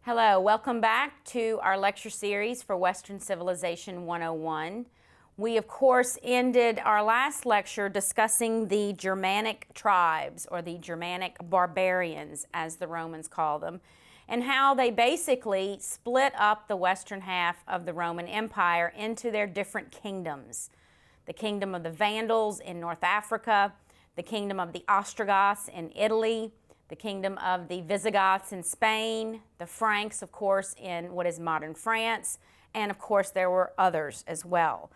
Hello, welcome back to our lecture series for Western Civilization 101. We, of course, ended our last lecture discussing the Germanic tribes, or the Germanic barbarians, as the Romans call them, and how they basically split up the western half of the Roman Empire into their different kingdoms. The kingdom of the Vandals in North Africa, the kingdom of the Ostrogoths in Italy, the kingdom of the Visigoths in Spain, the Franks, of course, in what is modern France, and of course there were others as well.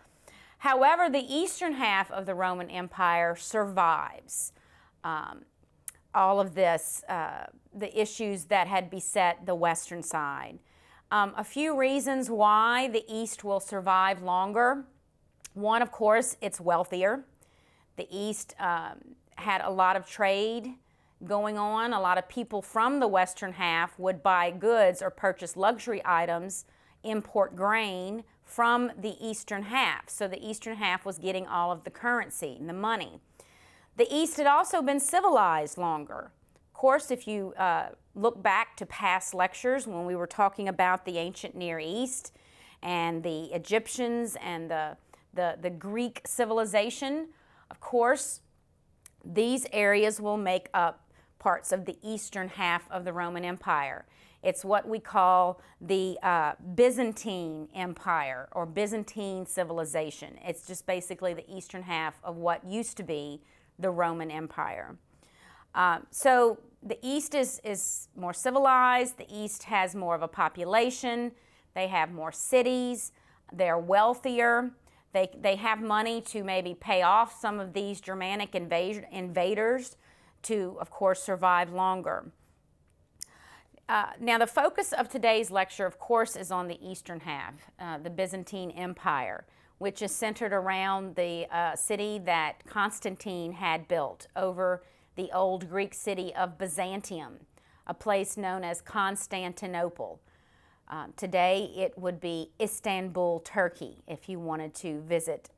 However, the eastern half of the Roman Empire survives all of this, the issues that had beset the western side. A few reasons why the East will survive longer. One, of course, it's wealthier. The East had a lot of trade going on. A lot of people from the western half would buy goods or purchase luxury items, import grain from the eastern half. So the eastern half was getting all of the currency and the money. The East had also been civilized longer. Of course, if you look back to past lectures when we were talking about the ancient Near East and the Egyptians and the Greek civilization, of course, these areas will make up parts of the eastern half of the Roman Empire. It's what we call the Byzantine Empire or Byzantine civilization. It's just basically the eastern half of what used to be the Roman Empire. So the East is more civilized. The East has more of a population. They have more cities. They're wealthier. They have money to maybe pay off some of these Germanic invaders to, of course, survive longer. Now, the focus of today's lecture, of course, is on the eastern half, the Byzantine Empire, which is centered around the city that Constantine had built over the old Greek city of Byzantium, a place known as Constantinople. Today, it would be Istanbul, Turkey. If you wanted to visit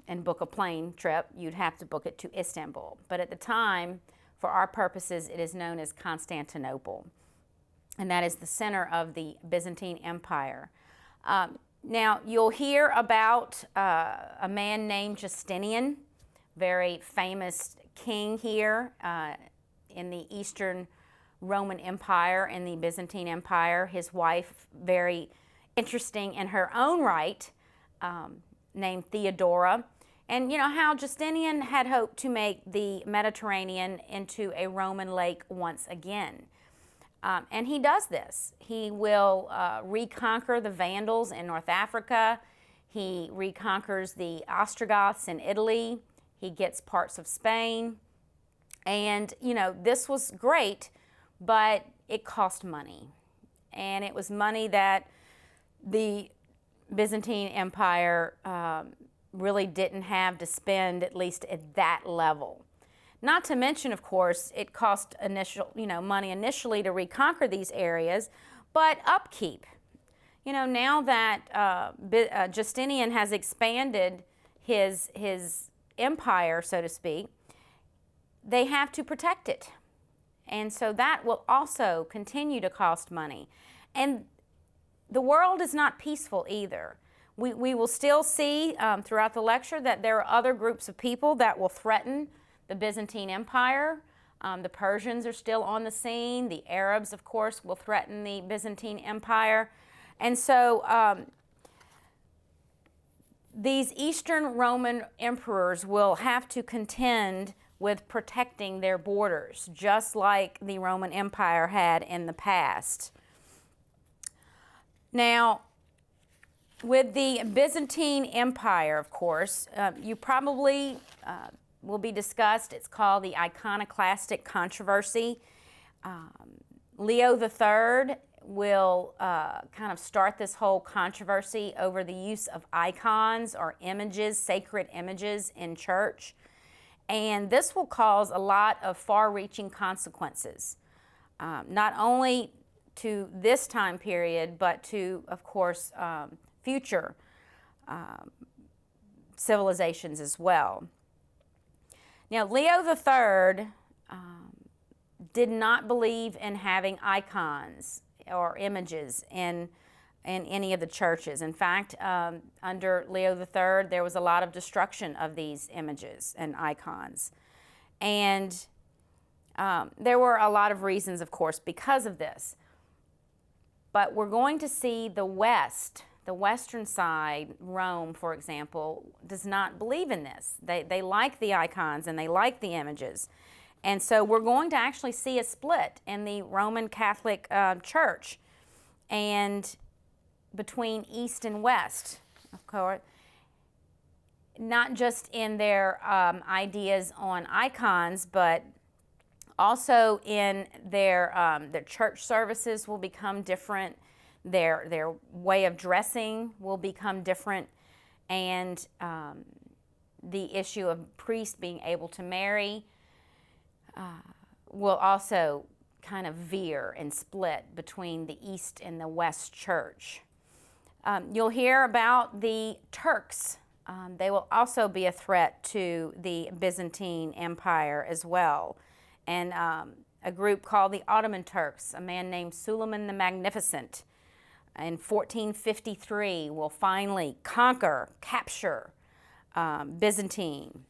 and book a plane trip, you'd have to book it to Istanbul. But at the time, for our purposes, it is known as Constantinople. And that is the center of the Byzantine Empire. Now, you'll hear about a man named Justinian, very famous king here in the Eastern Roman Empire, in the Byzantine Empire. His wife, very interesting in her own right, named Theodora. And you know how Justinian had hoped to make the Mediterranean into a Roman lake once again. And he does this. He will reconquer the Vandals in North Africa. He reconquers the Ostrogoths in Italy. He gets parts of Spain. And, you know, this was great, but it cost money. And it was money that the Byzantine Empire really didn't have to spend, at least at that level. Not to mention, of course, it cost money initially to reconquer these areas, but upkeep. You know, now that Justinian has expanded his empire, so to speak, they have to protect it. And so that will also continue to cost money. And the world is not peaceful either. We will still see throughout the lecture that there are other groups of people that will threaten the Byzantine Empire. The Persians are still on the scene. The Arabs, of course, will threaten the Byzantine Empire. And so these Eastern Roman emperors will have to contend with protecting their borders, just like the Roman Empire had in the past. Now, with the Byzantine Empire, of course, you probably will be discussed. It's called the Iconoclastic Controversy. Leo III will kind of start this whole controversy over the use of icons or images, sacred images in church. And this will cause a lot of far-reaching consequences, not only to this time period, but to, of course, future civilizations as well. Now, Leo III did not believe in having icons or images in any of the churches. In fact, under Leo III, there was a lot of destruction of these images and icons. And there were a lot of reasons, of course, because of this. But we're going to see the western side, Rome, for example, does not believe in this. They like the icons and they like the images. And so we're going to actually see a split in the Roman Catholic Church and between East and West, of course, not just in their ideas on icons, but also in their church services will become different. Their way of dressing will become different, and the issue of priests being able to marry will also kind of veer and split between the East and the West Church. You'll hear about the Turks. They will also be a threat to the Byzantine Empire as well. And a group called the Ottoman Turks, a man named Suleiman the Magnificent, in 1453 will finally capture Byzantine.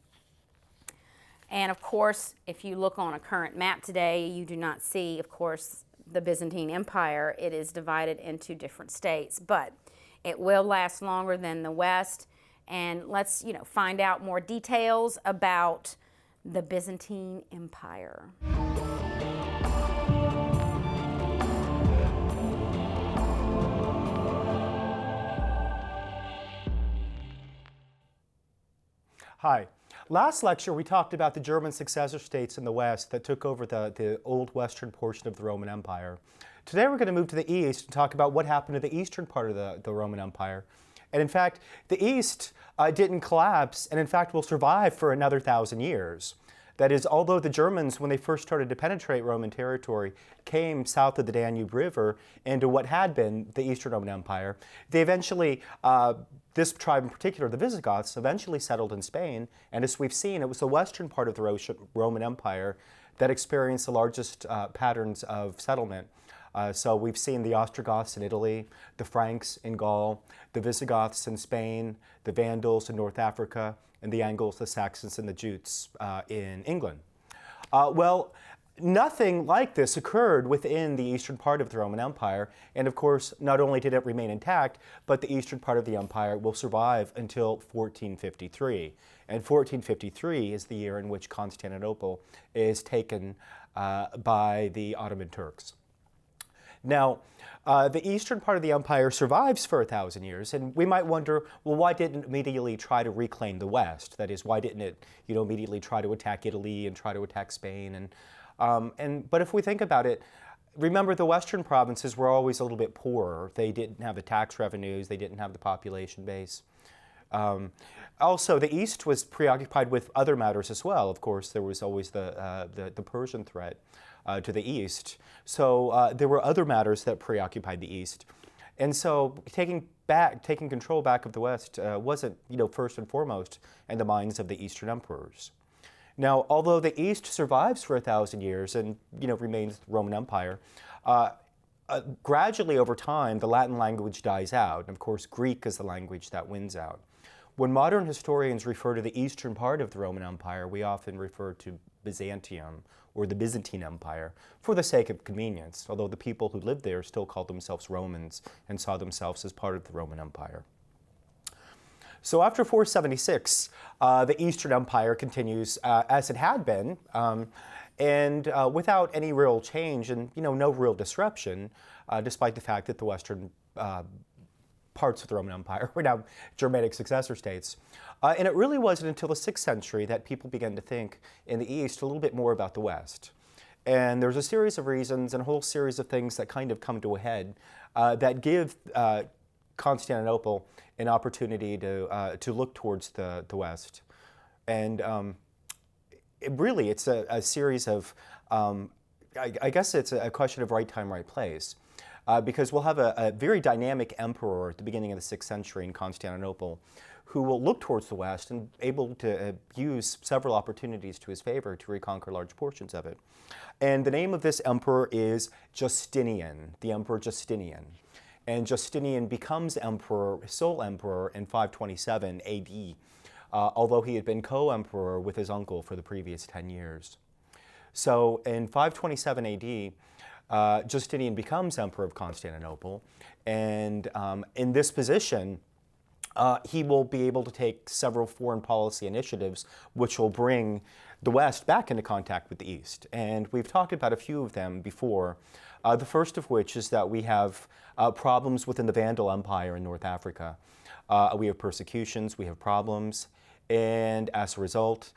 And of course, if you look on a current map today, you do not see, of course, the Byzantine Empire. It is divided into different states, but it will last longer than the West. And let's, find out more details about the Byzantine Empire. Hi. Last lecture, we talked about the German successor states in the West that took over the old western portion of the Roman Empire. Today, we're going to move to the East and talk about what happened to the eastern part of the Roman Empire. And in fact, the East didn't collapse, and in fact will survive for another 1,000 years. That is, although the Germans, when they first started to penetrate Roman territory, came south of the Danube River into what had been the Eastern Roman Empire, they eventually, this tribe in particular, the Visigoths, eventually settled in Spain. And as we've seen, it was the western part of the Roman Empire that experienced the largest patterns of settlement. So we've seen the Ostrogoths in Italy, the Franks in Gaul, the Visigoths in Spain, the Vandals in North Africa, and the Angles, the Saxons, and the Jutes in England. Well, nothing like this occurred within the eastern part of the Roman Empire. And of course, not only did it remain intact, but the eastern part of the empire will survive until 1453. And 1453 is the year in which Constantinople is taken by the Ottoman Turks. Now, the eastern part of the empire survives for 1,000 years, and we might wonder, well, why didn't it immediately try to reclaim the West? That is, why didn't it, immediately try to attack Italy and try to attack Spain? But if we think about it, remember the western provinces were always a little bit poorer. They didn't have the tax revenues. They didn't have the population base. Also, the East was preoccupied with other matters as well. Of course, there was always the Persian threat to the East. So there were other matters that preoccupied the East. And so taking control back of the West wasn't, first and foremost in the minds of the Eastern emperors. Now, although the East survives for 1,000 years and, remains the Roman Empire, gradually over time, the Latin language dies out. And of course, Greek is the language that wins out. When modern historians refer to the eastern part of the Roman Empire, we often refer to Byzantium or the Byzantine Empire for the sake of convenience, although the people who lived there still called themselves Romans and saw themselves as part of the Roman Empire. So after 476, the Eastern Empire continues as it had been, and without any real change and no real disruption, despite the fact that the Western parts of the Roman Empire were now Germanic successor states. And it really wasn't until the 6th century that people began to think in the East a little bit more about the West. And there's a series of reasons and a whole series of things that kind of come to a head that give Constantinople an opportunity to look towards the West. And it's a series of, I guess it's a question of right time, right place. Because we'll have a very dynamic emperor at the beginning of the 6th century in Constantinople who will look towards the West and able to use several opportunities to his favor to reconquer large portions of it. And the name of this emperor is Justinian, the Emperor Justinian. And Justinian becomes emperor, sole emperor in 527 AD, although he had been co-emperor with his uncle for the previous 10 years. So in 527 AD, Justinian becomes emperor of Constantinople, and in this position, he will be able to take several foreign policy initiatives which will bring the West back into contact with the East. And we've talked about a few of them before. The first of which is that we have problems within the Vandal Empire in North Africa. We have persecutions, we have problems, and as a result,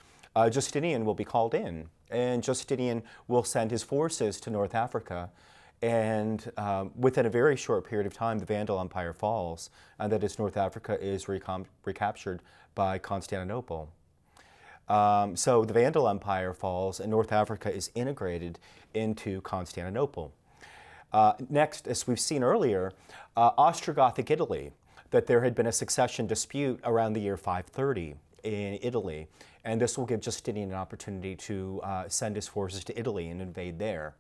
Justinian will be called in. And Justinian will send his forces to North Africa. And within a very short period of time, the Vandal Empire falls, and that is North Africa is recaptured by Constantinople. So the Vandal Empire falls, and North Africa is integrated into Constantinople. Next, as we've seen earlier, Ostrogothic Italy, that there had been a succession dispute around the year 530 in Italy, and this will give Justinian an opportunity to send his forces to Italy and invade there.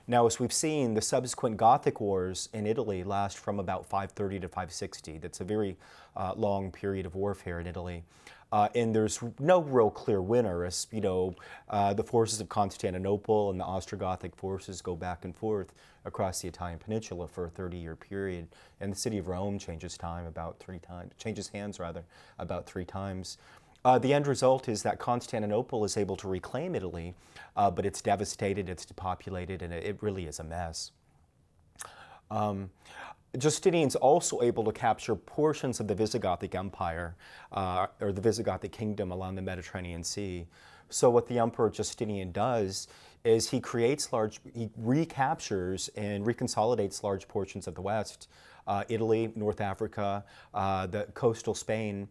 Now, as we've seen, the subsequent Gothic wars in Italy last from about 530 to 560. That's a very long period of warfare in Italy. And there's no real clear winner, as the forces of Constantinople and the Ostrogothic forces go back and forth across the Italian peninsula for a 30-year period. And the city of Rome changes hands about three times. The end result is that Constantinople is able to reclaim Italy, but it's devastated, it's depopulated, and it really is a mess. Justinian's also able to capture portions of the Visigothic Empire, or the Visigothic Kingdom along the Mediterranean Sea. So what the Emperor Justinian does is he recaptures and reconsolidates large portions of the West, Italy, North Africa, the coastal Spain.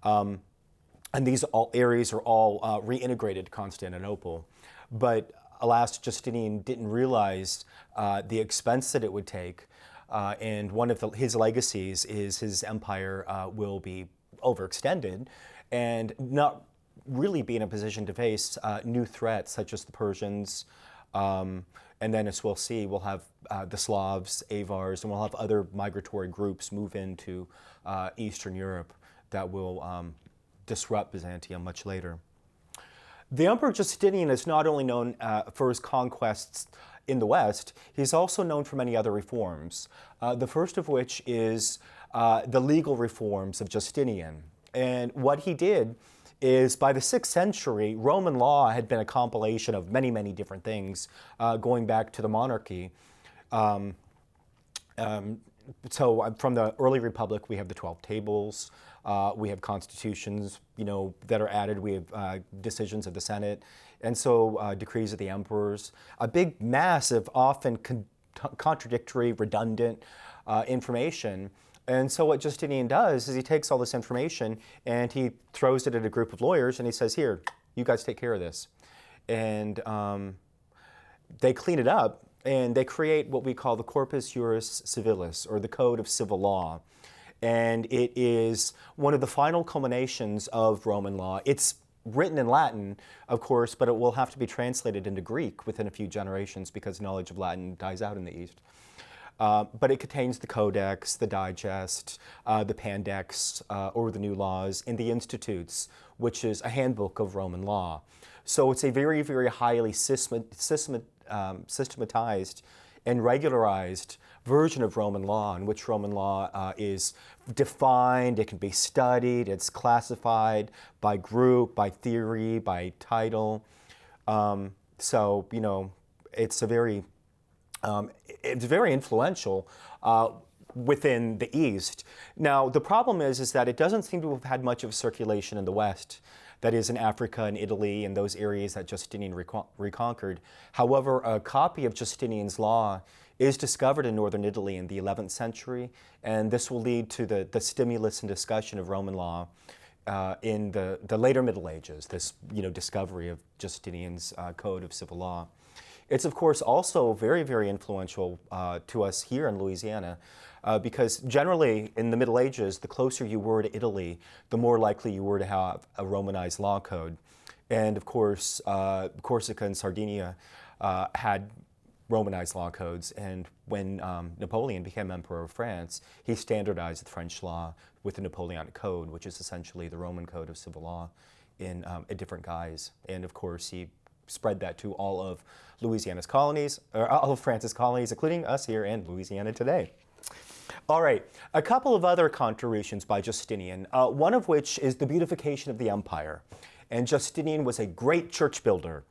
And these areas are all reintegrated to Constantinople. But alas, Justinian didn't realize the expense that it would take. And one of his legacies is his empire will be overextended and not really be in a position to face new threats such as the Persians. And then, as we'll see, we'll have the Slavs, Avars, and we'll have other migratory groups move into Eastern Europe that will disrupt Byzantium much later. The Emperor Justinian is not only known for his conquests in the West, he's also known for many other reforms. The first of which is the legal reforms of Justinian. And what he did is, by the 6th century, Roman law had been a compilation of many, many different things going back to the monarchy. So from the early Republic, we have the 12 tables. We have constitutions, that are added. We have decisions of the Senate, and so decrees of the emperors. A big, massive, often contradictory, redundant information. And so what Justinian does is he takes all this information and he throws it at a group of lawyers and he says, "Here, you guys take care of this." And they clean it up and they create what we call the Corpus Juris Civilis, or the Code of Civil Law. And it is one of the final culminations of Roman law. It's written in Latin, of course, but it will have to be translated into Greek within a few generations because knowledge of Latin dies out in the East. But it contains the Codex, the Digest, the Pandex, or the New Laws, and the Institutes, which is a handbook of Roman law. So it's a very, very highly systematized and regularized version of Roman law, in which Roman law is defined, it can be studied, it's classified by group, by theory, by title. So, it's very influential within the East. Now, the problem is that it doesn't seem to have had much of circulation in the West. That is, in Africa and Italy and those areas that Justinian reconquered. However, a copy of Justinian's law is discovered in northern Italy in the 11th century, and this will lead to the stimulus and discussion of Roman law in the later Middle Ages, this discovery of Justinian's Code of Civil Law. It's, of course, also very, very influential to us here in Louisiana because generally in the Middle Ages, the closer you were to Italy, the more likely you were to have a Romanized law code. And, of course, Corsica and Sardinia had Romanized law codes, and when Napoleon became Emperor of France, he standardized the French law with the Napoleonic Code, which is essentially the Roman Code of civil law in a different guise. And of course, he spread that to all of Louisiana's colonies, or all of France's colonies, including us here in Louisiana today. All right, a couple of other contributions by Justinian, one of which is the beautification of the empire. And Justinian was a great church builder.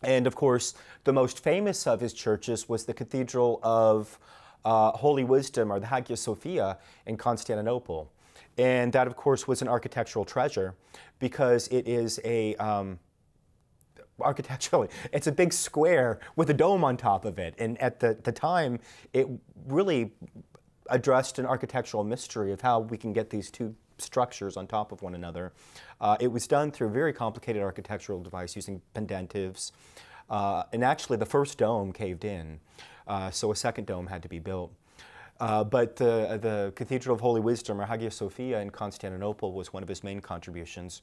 And of course, the most famous of his churches was the Cathedral of Holy Wisdom, or the Hagia Sophia, in Constantinople. And that, of course, was an architectural treasure because it is a, architecturally, it's a big square with a dome on top of it. And at the time, it really addressed an architectural mystery of how we can get these two structures on top of one another. It was done through a very complicated architectural device using pendentives. And actually, the first dome caved in, so a second dome had to be built. But the Cathedral of Holy Wisdom, or Hagia Sophia, in Constantinople was one of his main contributions.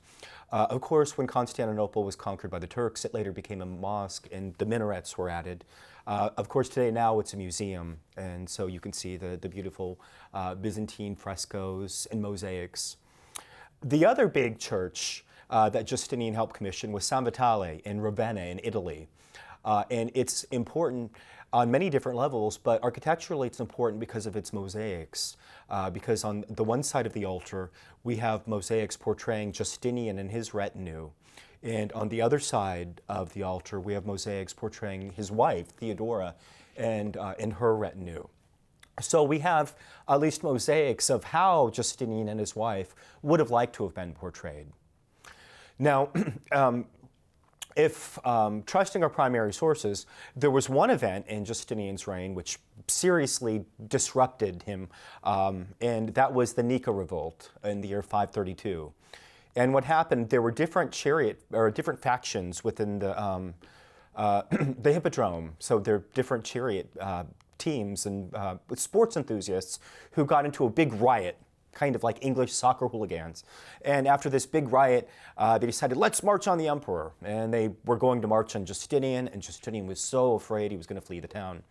Of course, when Constantinople was conquered by the Turks, it later became a mosque, and the minarets were added. Of course, today now it's a museum, and so you can see the beautiful Byzantine frescoes and mosaics. The other big church that Justinian helped commission was San Vitale in Ravenna in Italy. And it's important on many different levels, but architecturally it's important because of its mosaics. Because on the one side of the altar, we have mosaics portraying Justinian and his retinue. And on the other side of the altar, we have mosaics portraying his wife, Theodora, and her retinue. So we have at least mosaics of how Justinian and his wife would have liked to have been portrayed. Now, if trusting our primary sources, there was one event in Justinian's reign which seriously disrupted him, and that was the Nika Revolt in the year 532. And what happened, there were different different factions within the Hippodrome. So there are different chariot teams and sports enthusiasts who got into a big riot, kind of like English soccer hooligans. And after this big riot, they decided, let's march on the emperor. And they were going to march on Justinian, and Justinian was so afraid he was going to flee the town.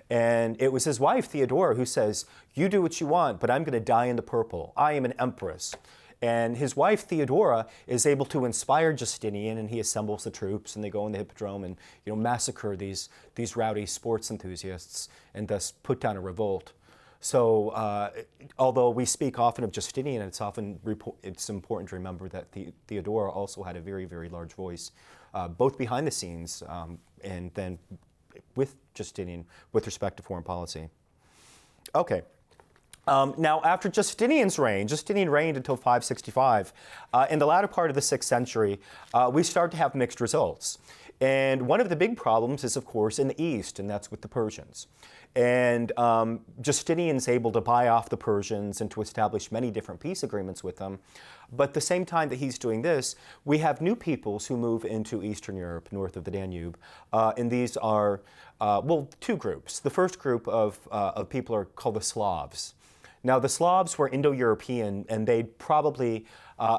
And it was his wife, Theodora, who says, you do what you want, but I'm going to die in the purple. I am an empress. And his wife, Theodora, is able to inspire Justinian, and he assembles the troops, and they go in the Hippodrome and massacre these rowdy sports enthusiasts, and thus put down a revolt. So, although we speak often of Justinian, it's important to remember that Theodora also had a very, very large voice, both behind the scenes and then with Justinian with respect to foreign policy. Okay. Now, after Justinian's reign, Justinian reigned until 565. In the latter part of the 6th century, we start to have mixed results. And one of the big problems is, of course, in the east, and that's with the Persians. And Justinian's able to buy off the Persians and to establish many different peace agreements with them. But at the same time that he's doing this, we have new peoples who move into Eastern Europe, north of the Danube. And these are, well, two groups. The first group of people are called the Slavs. Now, the Slavs were Indo-European, and they'd probably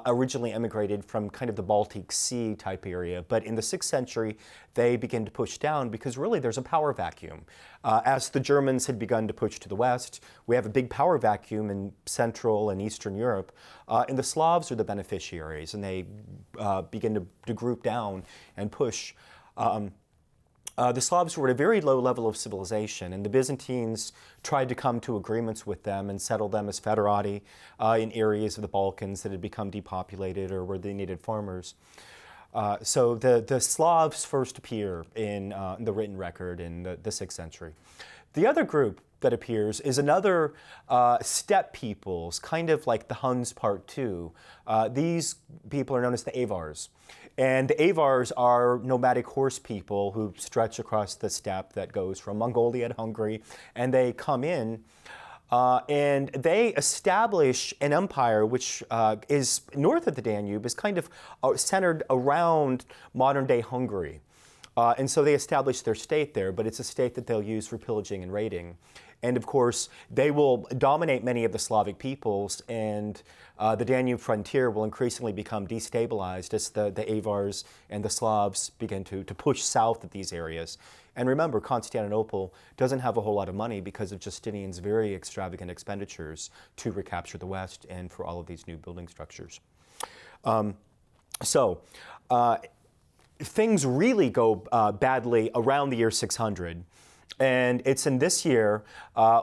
originally emigrated from kind of the Baltic Sea type area. But in the 6th century, they begin to push down because really there's a power vacuum. As the Germans had begun to push to the west, we have a big power vacuum in Central and Eastern Europe. And the Slavs are the beneficiaries, and they begin to group down and push. The Slavs were at a very low level of civilization, and the Byzantines tried to come to agreements with them and settle them as foederati in areas of the Balkans that had become depopulated or where they needed farmers. So the Slavs first appear in the written record in the 6th century. The other group that appears is another steppe peoples, kind of like the Huns Part 2. These people are known as the Avars. And the Avars are nomadic horse people who stretch across the steppe that goes from Mongolia to Hungary, and they come in and they establish an empire which is north of the Danube, is kind of centered around modern-day Hungary. And so they established their state there, but it's a state that they'll use for pillaging and raiding. And of course, they will dominate many of the Slavic peoples, and the Danube frontier will increasingly become destabilized as the Avars and the Slavs begin to push south of these areas. And remember, Constantinople doesn't have a whole lot of money because of Justinian's very extravagant expenditures to recapture the West and for all of these new building structures. Things really go badly around the year 600. And it's in this year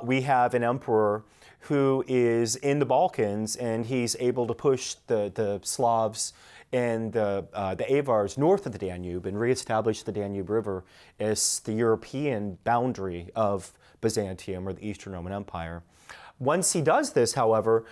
we have an emperor who is in the Balkans, and he's able to push the Slavs and the Avars north of the Danube and reestablish the Danube River as the European boundary of Byzantium, or the Eastern Roman Empire. Once he does this, however,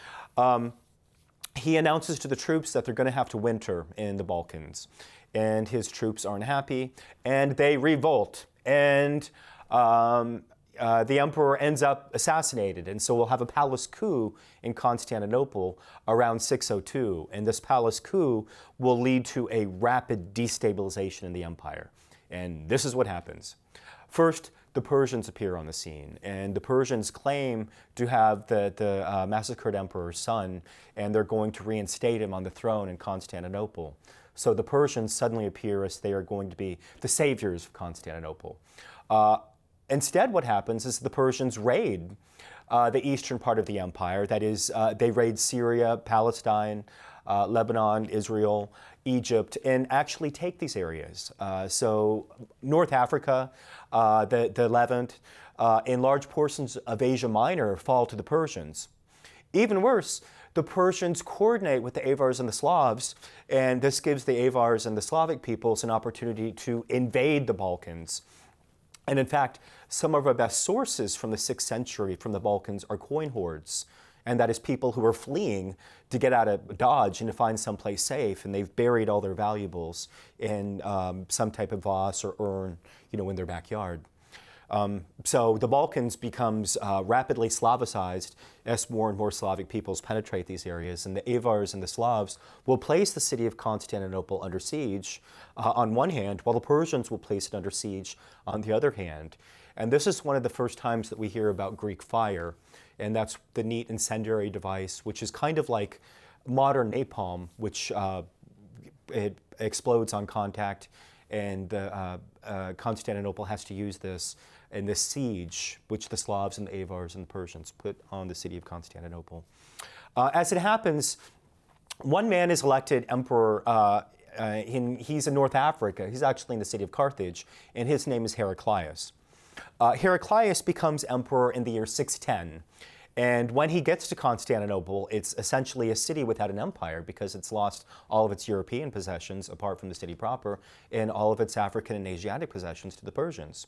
he announces to the troops that they're going to have to winter in the Balkans. And his troops aren't happy, and they revolt. And the emperor ends up assassinated, and so we'll have a palace coup in Constantinople around 602. And this palace coup will lead to a rapid destabilization in the empire. And this is what happens. First, the Persians appear on the scene, and the Persians claim to have the massacred emperor's son, and they're going to reinstate him on the throne in Constantinople. So the Persians suddenly appear as they are going to be the saviors of Constantinople. Instead, what happens is the Persians raid the eastern part of the empire. That is, they raid Syria, Palestine, Lebanon, Israel, Egypt, and actually take these areas. So North Africa, the Levant, and large portions of Asia Minor fall to the Persians. Even worse, the Persians coordinate with the Avars and the Slavs, and this gives the Avars and the Slavic peoples an opportunity to invade the Balkans. And in fact, some of our best sources from the 6th century from the Balkans are coin hoards. And that is people who are fleeing to get out of Dodge and to find someplace safe, and they've buried all their valuables in some type of vase or urn, in their backyard. So the Balkans becomes rapidly Slavicized as more and more Slavic peoples penetrate these areas, and the Avars and the Slavs will place the city of Constantinople under siege on one hand, while the Persians will place it under siege on the other hand. And this is one of the first times that we hear about Greek fire, and that's the neat incendiary device, which is kind of like modern napalm, which it explodes on contact, and Constantinople has to use this in this siege, which the Slavs and the Avars and the Persians put on the city of Constantinople. As it happens, one man is elected emperor. He's in North Africa. He's actually in the city of Carthage, and his name is Heraclius. Heraclius becomes emperor in the year 610. And when he gets to Constantinople, it's essentially a city without an empire because it's lost all of its European possessions, apart from the city proper, and all of its African and Asiatic possessions to the Persians.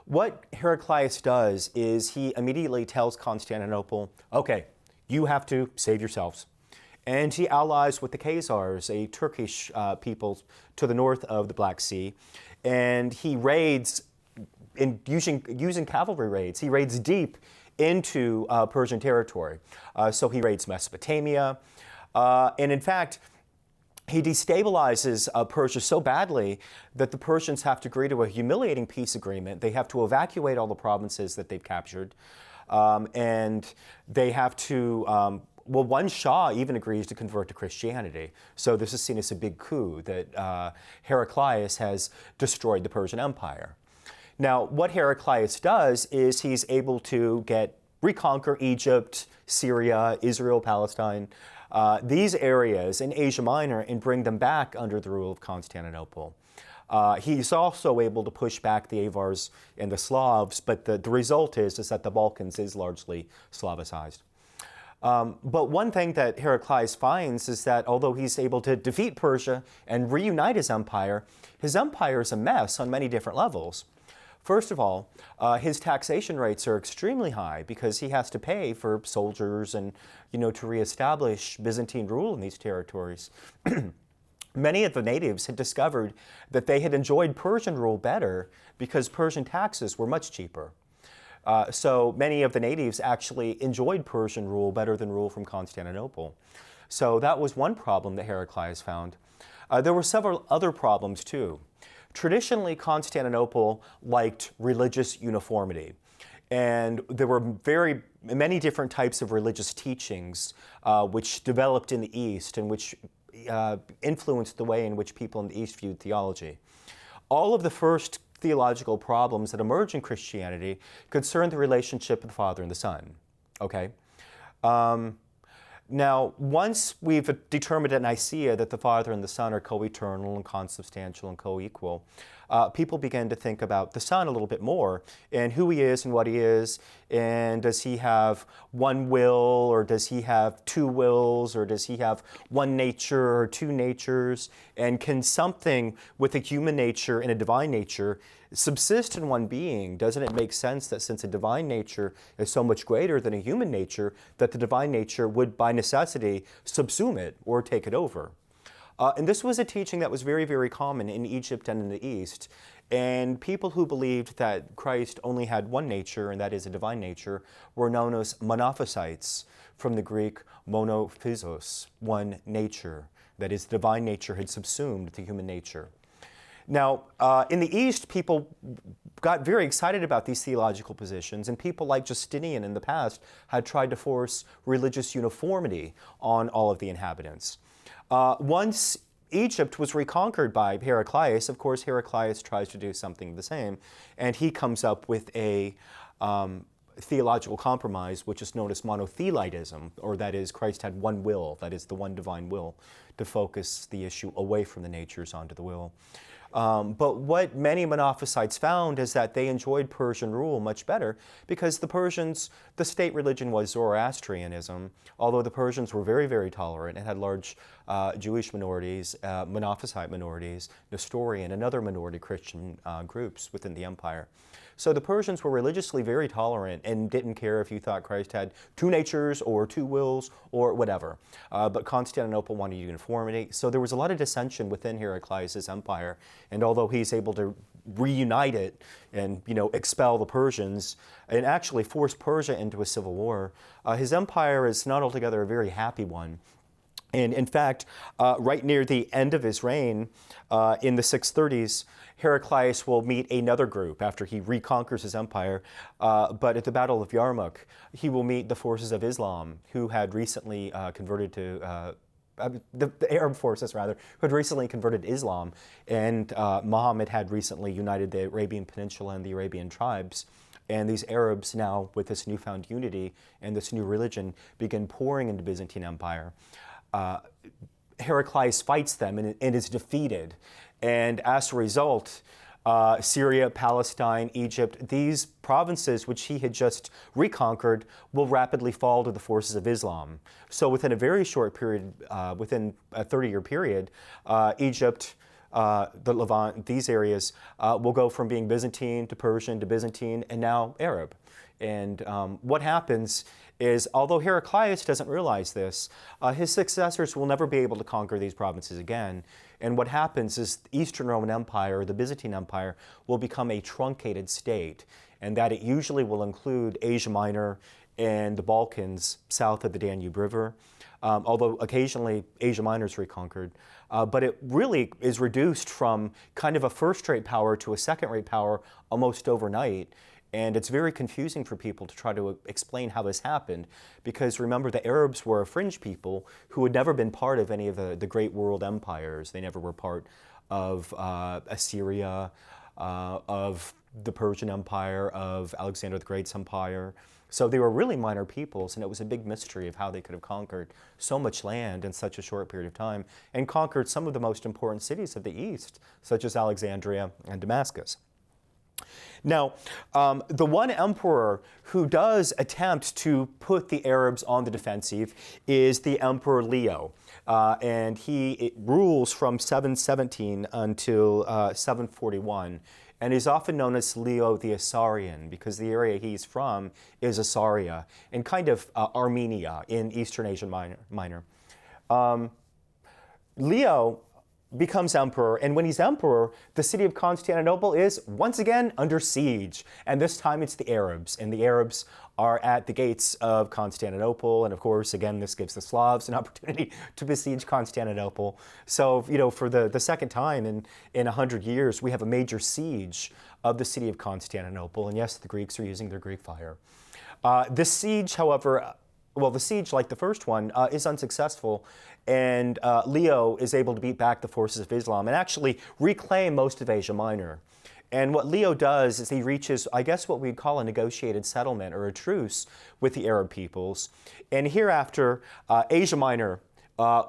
What Heraclius does is he immediately tells Constantinople, okay, you have to save yourselves. And he allies with the Khazars, a Turkish people to the north of the Black Sea, and he raids, using cavalry raids, he raids deep into Persian territory. So he raids Mesopotamia, and in fact, he destabilizes Persia so badly that the Persians have to agree to a humiliating peace agreement. They have to evacuate all the provinces that they've captured, and they have to, well, one Shah even agrees to convert to Christianity. So this is seen as a big coup that Heraclius has destroyed the Persian Empire. Now, what Heraclius does is he's able to reconquer Egypt, Syria, Israel, Palestine, these areas in Asia Minor, and bring them back under the rule of Constantinople. He's also able to push back the Avars and the Slavs, but the result is that the Balkans is largely Slavicized. But one thing that Heraclius finds is that although he's able to defeat Persia and reunite his empire is a mess on many different levels. First of all, his taxation rates are extremely high because he has to pay for soldiers and, to reestablish Byzantine rule in these territories. Many of the natives had discovered that they had enjoyed Persian rule better because Persian taxes were much cheaper. So many of the natives actually enjoyed Persian rule better than rule from Constantinople. So that was one problem that Heraclius found. There were several other problems too. Traditionally, Constantinople liked religious uniformity. And there were many different types of religious teachings which developed in the East and which influenced the way in which people in the East viewed theology. All of the first theological problems that emerge in Christianity concern the relationship of the Father and the Son. Okay? Now, once we've determined at Nicaea that the Father and the Son are co-eternal and consubstantial and co-equal, people began to think about the Son a little bit more and who he is and what he is, and does he have one will, or does he have two wills, or does he have one nature or two natures, and can something with a human nature and a divine nature subsist in one being? Doesn't it make sense that since a divine nature is so much greater than a human nature, that the divine nature would by necessity subsume it or take it over? And this was a teaching that was very, very common in Egypt and in the East. And people who believed that Christ only had one nature, and that is a divine nature, were known as monophysites, from the Greek monophysos, one nature. That is, the divine nature had subsumed the human nature. Now, in the East, people got very excited about these theological positions, and people like Justinian in the past had tried to force religious uniformity on all of the inhabitants. Once Egypt was reconquered by Heraclius, of course, Heraclius tries to do something the same, and he comes up with a theological compromise, which is known as monothelitism, or that is, Christ had one will, that is, the one divine will, to focus the issue away from the natures onto the will. But what many Monophysites found is that they enjoyed Persian rule much better because the Persians, the state religion was Zoroastrianism, although the Persians were very, very tolerant and had large Jewish minorities, Monophysite minorities, Nestorian, and other minority Christian groups within the empire. So the Persians were religiously very tolerant and didn't care if you thought Christ had two natures or two wills or whatever. But Constantinople wanted uniformity, so there was a lot of dissension within Heraclius' empire. And although he's able to reunite it and, expel the Persians and actually force Persia into a civil war, his empire is not altogether a very happy one. And in fact, right near the end of his reign, in the 630s, Heraclius will meet another group after he reconquers his empire. But at the Battle of Yarmouk, he will meet the forces of Islam, who had recently converted to the Arab forces, rather, who had recently converted to Islam, and Muhammad had recently united the Arabian Peninsula and the Arabian tribes. And these Arabs now, with this newfound unity and this new religion, begin pouring into the Byzantine Empire. Heraclius fights them and is defeated. And as a result, Syria, Palestine, Egypt, these provinces which he had just reconquered will rapidly fall to the forces of Islam. So within a very short period, within a 30-year period, Egypt, the Levant, these areas will go from being Byzantine to Persian to Byzantine and now Arab. And what happens is, although Heraclius doesn't realize this, his successors will never be able to conquer these provinces again. And what happens is the Eastern Roman Empire, the Byzantine Empire, will become a truncated state, and that it usually will include Asia Minor and the Balkans south of the Danube River, although occasionally Asia Minor is reconquered. But it really is reduced from kind of a first-rate power to a second-rate power almost overnight. And it's very confusing for people to try to explain how this happened, because remember, the Arabs were a fringe people who had never been part of any of the great world empires. They never were part of Assyria, of the Persian Empire, of Alexander the Great's empire. So they were really minor peoples, and it was a big mystery of how they could have conquered so much land in such a short period of time, and conquered some of the most important cities of the East, such as Alexandria and Damascus. Now, the one emperor who does attempt to put the Arabs on the defensive is the Emperor Leo. And he rules from 717 until 741. And he's often known as Leo the Assyrian, because the area he's from is Assyria, and kind of Armenia in Eastern Asia Minor. Leo becomes emperor, and when he's emperor, the city of Constantinople is once again under siege, and this time it's the Arabs, and the Arabs are at the gates of Constantinople, and of course, again, this gives the Slavs an opportunity to besiege Constantinople. So, for the second time in 100 years, we have a major siege of the city of Constantinople, and yes, the Greeks are using their Greek fire. This siege, however, well, the siege, like the first one, is unsuccessful, and Leo is able to beat back the forces of Islam and actually reclaim most of Asia Minor. And what Leo does is he reaches, I guess, what we'd call a negotiated settlement or a truce with the Arab peoples. And hereafter, Asia Minor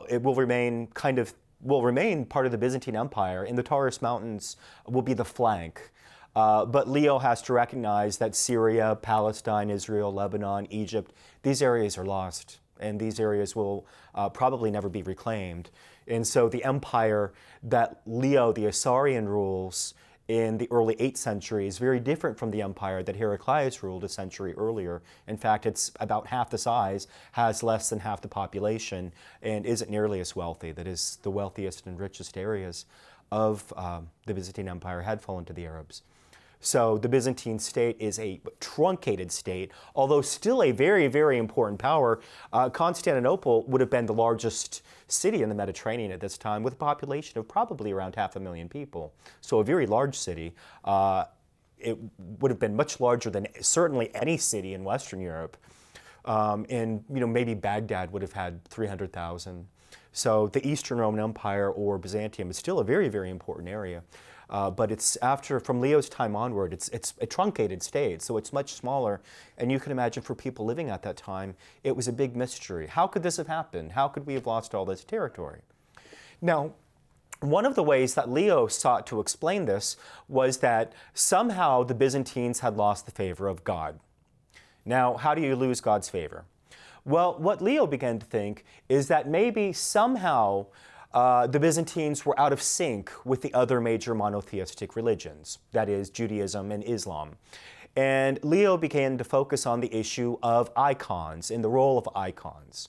it will remain part of the Byzantine Empire, and the Taurus Mountains will be the flank. But Leo has to recognize that Syria, Palestine, Israel, Lebanon, Egypt, these areas are lost, and these areas will probably never be reclaimed. And so the empire that Leo the Isaurian rules in the early 8th century is very different from the empire that Heraclius ruled a century earlier. In fact, it's about half the size, has less than half the population, and isn't nearly as wealthy. That is, the wealthiest and richest areas of the Byzantine Empire had fallen to the Arabs. So the Byzantine state is a truncated state, although still a very, very important power. Constantinople would have been the largest city in the Mediterranean at this time, with a population of probably around 500,000 people. So a very large city. It would have been much larger than certainly any city in Western Europe. And maybe Baghdad would have had 300,000. So the Eastern Roman Empire, or Byzantium, is still a very, very important area. But it's from Leo's time onward, it's a truncated state, so it's much smaller. And you can imagine for people living at that time, it was a big mystery. How could this have happened? How could we have lost all this territory? Now, one of the ways that Leo sought to explain this was that somehow the Byzantines had lost the favor of God. Now, how do you lose God's favor? Well, what Leo began to think is that maybe somehow the Byzantines were out of sync with the other major monotheistic religions, that is, Judaism and Islam. And Leo began to focus on the issue of icons and the role of icons.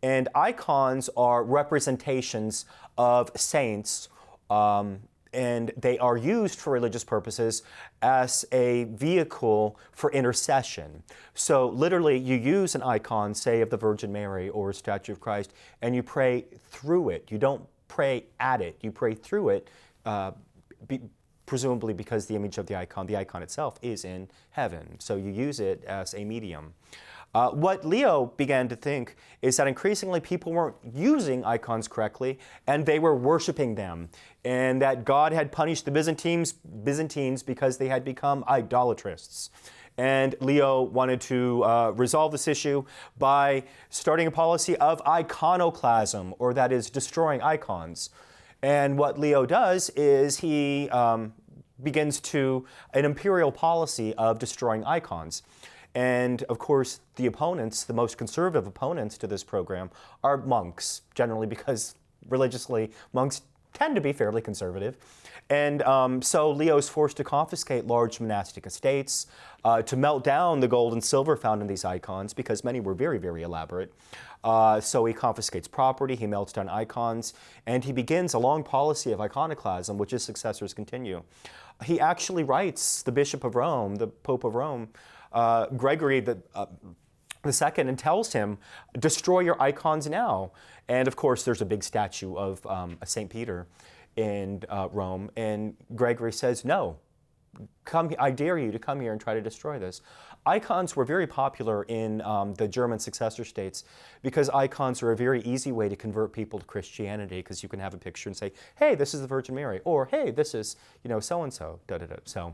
And icons are representations of saints, and they are used for religious purposes as a vehicle for intercession. So literally, you use an icon, say of the Virgin Mary or a statue of Christ, and you pray through it. You don't pray at it, you pray through it, presumably because the image of the icon itself is in heaven. So you use it as a medium. What Leo began to think is that increasingly people weren't using icons correctly, and they were worshiping them, and that God had punished the Byzantines because they had become idolatrists. And Leo wanted to resolve this issue by starting a policy of iconoclasm, or that is, destroying icons. And what Leo does is he begins an imperial policy of destroying icons. And of course, the opponents, the most conservative opponents to this program, are monks, generally because religiously monks tend to be fairly conservative. And so Leo is forced to confiscate large monastic estates, to melt down the gold and silver found in these icons, because many were very, very elaborate. So he confiscates property, he melts down icons, and he begins a long policy of iconoclasm, which his successors continue. He actually writes the Bishop of Rome, the Pope of Rome, Gregory the II, and tells him, destroy your icons now. And of course, there's a big statue of St. Peter in Rome, and Gregory says, no, I dare you to come here and try to destroy this. Icons were very popular in the German successor states because icons are a very easy way to convert people to Christianity, because you can have a picture and say, hey, this is the Virgin Mary, or hey, this is, so-and-so, da-da-da. So,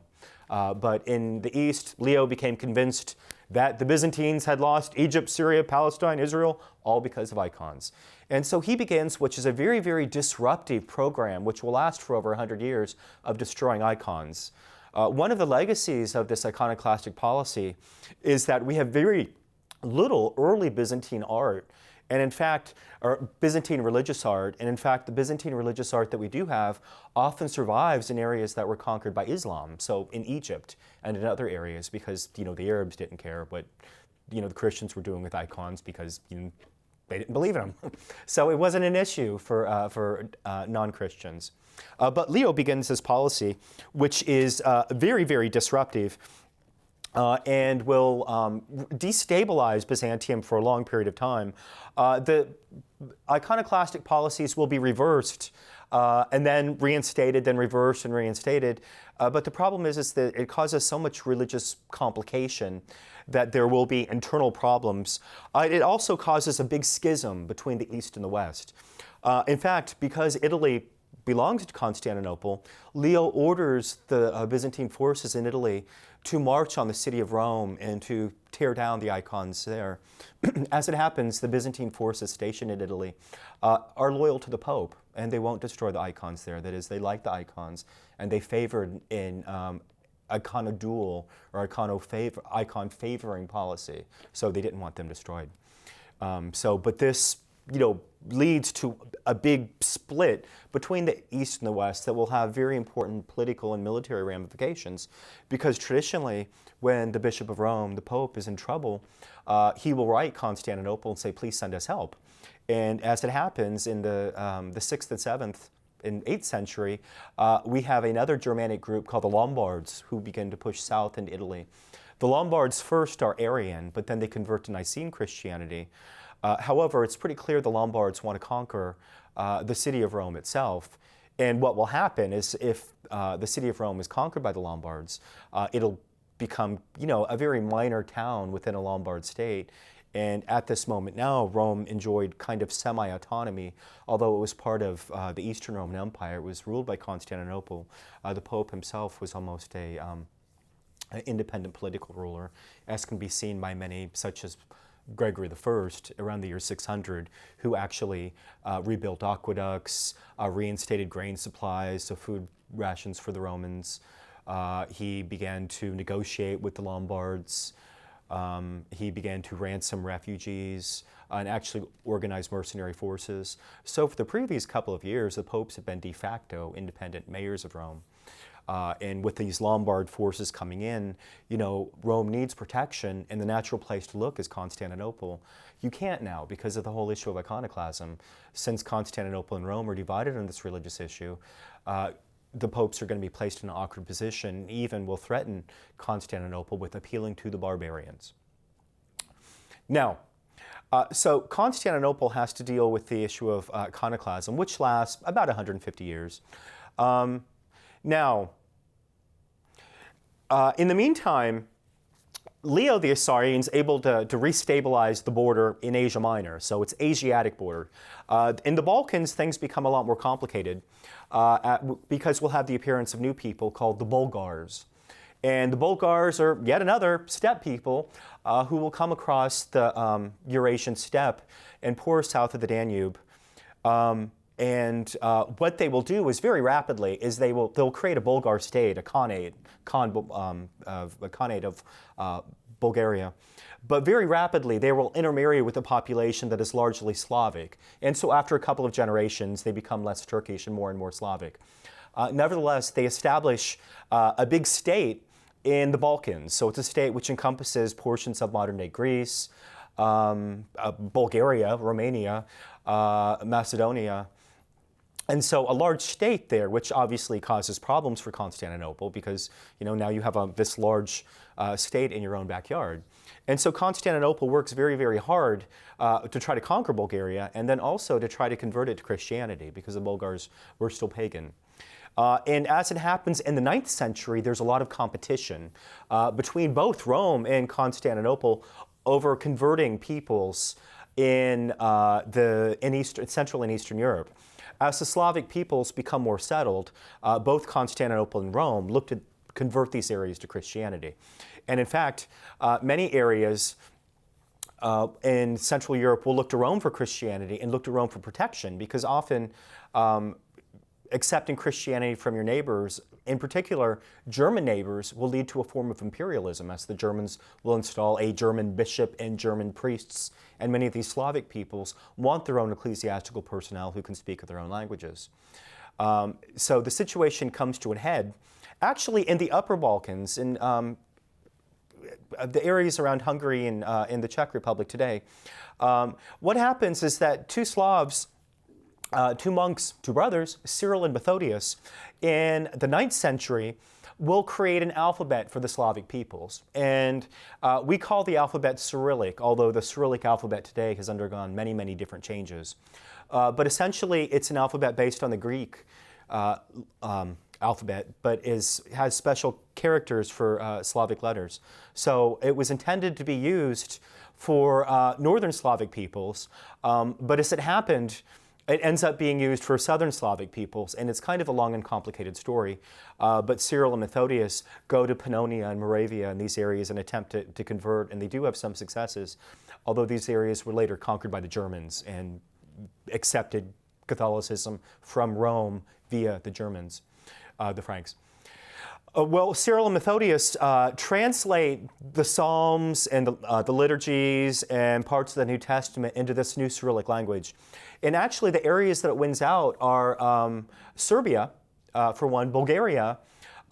but in the East, Leo became convinced that the Byzantines had lost Egypt, Syria, Palestine, Israel, all because of icons. And so he begins, which is a very, very disruptive program, which will last for over 100 years, of destroying icons. One of the legacies of this iconoclastic policy is that we have very little early Byzantine art, and in fact, or Byzantine religious art, and in fact, the Byzantine religious art that we do have often survives in areas that were conquered by Islam, so in Egypt and in other areas, because the Arabs didn't care what the Christians were doing with icons, because they didn't believe in him. So it wasn't an issue for non-Christians. But Leo begins this policy, which is very, very disruptive and will destabilize Byzantium for a long period of time. The iconoclastic policies will be reversed and then reinstated, then reversed and reinstated. But the problem is that it causes so much religious complication that there will be internal problems. It also causes a big schism between the East and the West. In fact, because Italy belongs to Constantinople, Leo orders the Byzantine forces in Italy to march on the city of Rome and to tear down the icons there. As it happens, the Byzantine forces stationed in Italy are loyal to the Pope, and they won't destroy the icons there. That is, they like the icons, and they favored in iconodual or icon favoring policy, so they didn't want them destroyed. But this, leads to a big split between the East and the West that will have very important political and military ramifications, because traditionally, when the Bishop of Rome, the Pope, is in trouble, he will write Constantinople and say, please send us help. And as it happens in the 6th and 7th and 8th century, we have another Germanic group called the Lombards who begin to push south into Italy. The Lombards first are Arian, but then they convert to Nicene Christianity. However, it's pretty clear the Lombards want to conquer the city of Rome itself. And what will happen is if the city of Rome is conquered by the Lombards, it'll become, a very minor town within a Lombard state. And at this moment now, Rome enjoyed kind of semi-autonomy, although it was part of the Eastern Roman Empire. It was ruled by Constantinople. The Pope himself was almost an independent political ruler, as can be seen by many, such as Gregory I, around the year 600, who actually rebuilt aqueducts, reinstated grain supplies, so food rations for the Romans. He began to negotiate with the Lombards. He began to ransom refugees and actually organize mercenary forces. So for the previous couple of years, the popes have been de facto independent mayors of Rome. And with these Lombard forces coming in, Rome needs protection, and the natural place to look is Constantinople. You can't now because of the whole issue of iconoclasm. Since Constantinople and Rome are divided on this religious issue, the popes are going to be placed in an awkward position, even will threaten Constantinople with appealing to the barbarians. Now, so Constantinople has to deal with the issue of iconoclasm, which lasts about 150 years. In the meantime, Leo the Isaurian is able to restabilize the border in Asia Minor, so it's Asiatic border. In the Balkans, things become a lot more complicated because we'll have the appearance of new people called the Bulgars. And the Bulgars are yet another steppe people who will come across the Eurasian steppe and pour south of the Danube. What they will do is very rapidly is they'll create a Bulgar state, a khanate of Bulgaria. But very rapidly they will intermarry with a population that is largely Slavic. And so after a couple of generations they become less Turkish and more Slavic. Nevertheless, they establish a big state in the Balkans. So it's a state which encompasses portions of modern-day Greece, Bulgaria, Romania, Macedonia. And so a large state there, which obviously causes problems for Constantinople because, now you have this large state in your own backyard. And so Constantinople works very, very hard to try to conquer Bulgaria and then also to try to convert it to Christianity because the Bulgars were still pagan. And as it happens in the 9th century, there's a lot of competition between both Rome and Constantinople over converting peoples in Central and Eastern Europe. As the Slavic peoples become more settled, both Constantinople and Rome look to convert these areas to Christianity. And in fact, many areas in Central Europe will look to Rome for Christianity and look to Rome for protection because often accepting Christianity from your neighbors, in particular German neighbors, will lead to a form of imperialism as the Germans will install a German bishop and German priests, and many of these Slavic peoples want their own ecclesiastical personnel who can speak their own languages. So the situation comes to a head actually in the Upper Balkans, the areas around Hungary and in the Czech Republic today. What happens is that two Slavs, two monks, two brothers, Cyril and Methodius, in the 9th century, will create an alphabet for the Slavic peoples. And we call the alphabet Cyrillic, although the Cyrillic alphabet today has undergone many, many different changes. But essentially, it's an alphabet based on the Greek alphabet, but has special characters for Slavic letters. So it was intended to be used for Northern Slavic peoples, but as it happened, it ends up being used for Southern Slavic peoples, and it's kind of a long and complicated story. But Cyril and Methodius go to Pannonia and Moravia and these areas and attempt to convert, and they do have some successes, although these areas were later conquered by the Germans and accepted Catholicism from Rome via the Germans, the Franks. Well, Cyril and Methodius translate the Psalms and the liturgies and parts of the New Testament into this new Cyrillic language. And actually, the areas that it wins out are Serbia, for one, Bulgaria,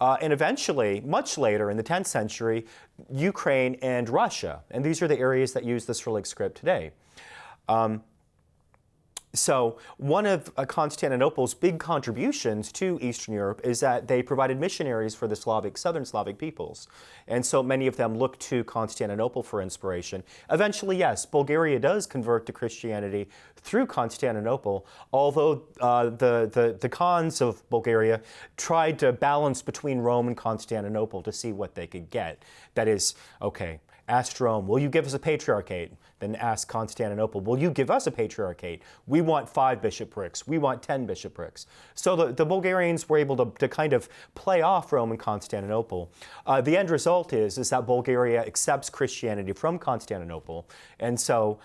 and eventually, much later in the 10th century, Ukraine and Russia. And these are the areas that use the Cyrillic script today. So one of Constantinople's big contributions to Eastern Europe is that they provided missionaries for the Southern Slavic peoples. And so many of them look to Constantinople for inspiration. Eventually, yes, Bulgaria does convert to Christianity through Constantinople, although the Khans of Bulgaria tried to balance between Rome and Constantinople to see what they could get. That is, okay, asked Rome, will you give us a patriarchate? Then asked Constantinople, will you give us a patriarchate? We want 5 bishoprics. We want 10 bishoprics. So the Bulgarians were able to kind of play off Rome and Constantinople. The end result is that Bulgaria accepts Christianity from Constantinople. And so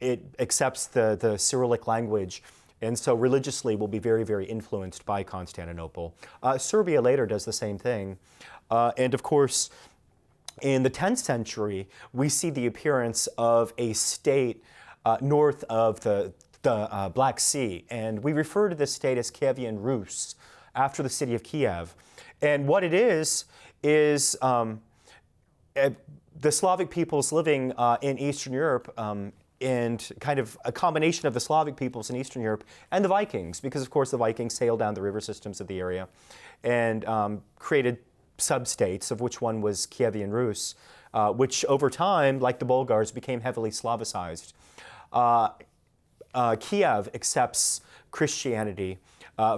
it accepts the Cyrillic language. And so religiously will be very, very influenced by Constantinople. Serbia later does the same thing. And of course, in the 10th century, we see the appearance of a state north of the Black Sea. And we refer to this state as Kievan Rus, after the city of Kiev. And what it is the Slavic peoples living in Eastern Europe and kind of a combination of the Slavic peoples in Eastern Europe and the Vikings, because of course the Vikings sailed down the river systems of the area and created sub-states, of which one was Kievan Rus, which over time, like the Bulgars, became heavily Slavicized. Kiev accepts Christianity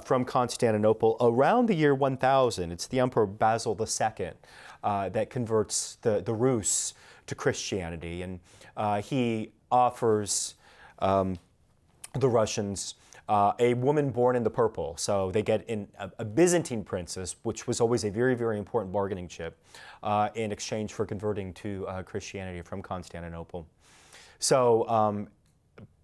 from Constantinople around the year 1000. It's the Emperor Basil II that converts the Rus to Christianity, and he offers the Russians a woman born in the purple. So they get a Byzantine princess, which was always a very, very important bargaining chip in exchange for converting to Christianity from Constantinople. So